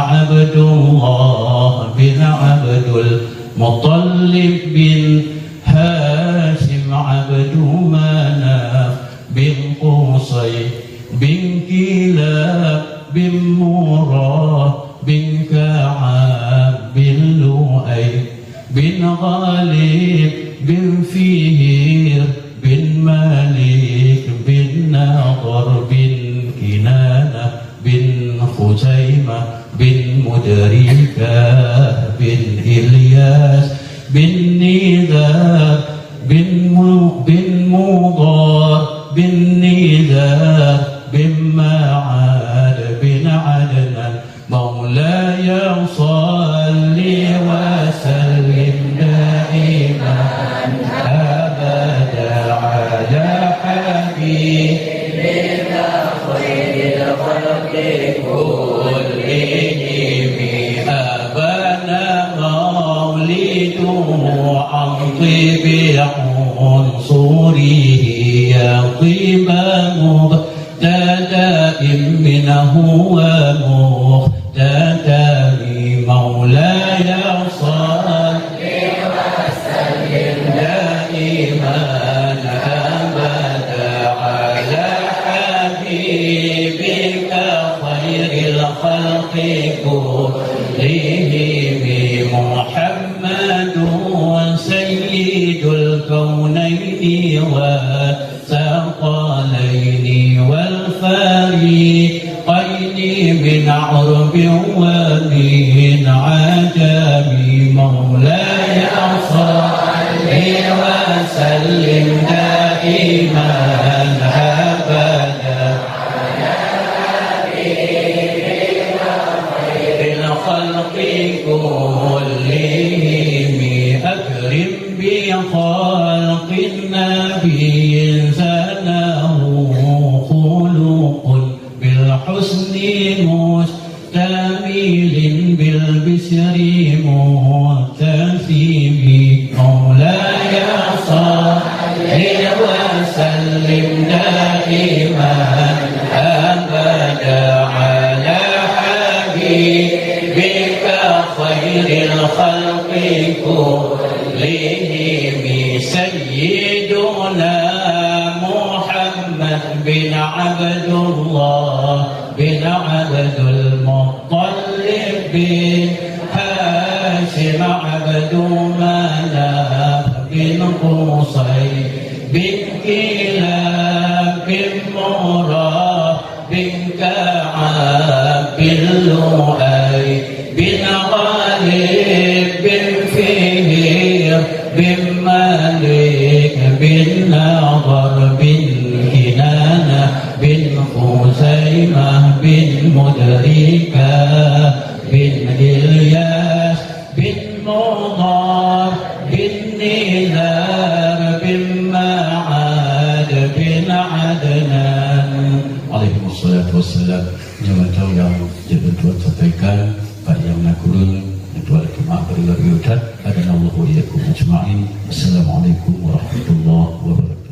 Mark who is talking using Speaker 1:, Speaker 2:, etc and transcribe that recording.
Speaker 1: عبد الله بن عبد المطلب بن هاشم عبد مناف بن قصي بن كلاب بن مراد بن كعب بن لؤي بن غالب بن فهير بن مالك بن نضر بن كنانة بن خزيمة بن مدركة بن إلياس بن نذار بن مضار بن نذار بن معاد بن عدنان مولاي صل وسلم دائما أبدا على حبيبك خير الخلق كلهم أبانا مولده عن طيب عنصره يا طيب مبتدأ منه ومختتم مولاي صل وسلم دائما أبدا على حبيبك خير الخلق كلهم محمد سيد الكونين والثقلين والفريقين من عرب ومن عجم مولاي صل وسلم دائما أبدا على حبيبك خير الخلق كلهم أكرم بخلق النبي زانه خلق بالحسن مستميل بالبشر متسم مولاي صل وسلم دائما أبدا على حبيبك خير الخلق كلهم سيدنا محمد بن عبد الله بن عبد المطلب بن هاشم عبد مناف بن قصي بن كلاب بن مراد بن كعب بن لؤي بن غالب بن فهير بن مالك بن نضر بن كنانة بن خزيمة بن مدركة بن إلياس بن مضار بن نذار بن معاد بن عدنان عليهم الصلاة والسلام. Jangan tahu yang Jabal Tuhan sampaikan pada yang nakurun Tuhan Kemah berilah biudat. Adanallahu iyakum ajma'in. Assalamualaikum warahmatullahi wabarakatuh.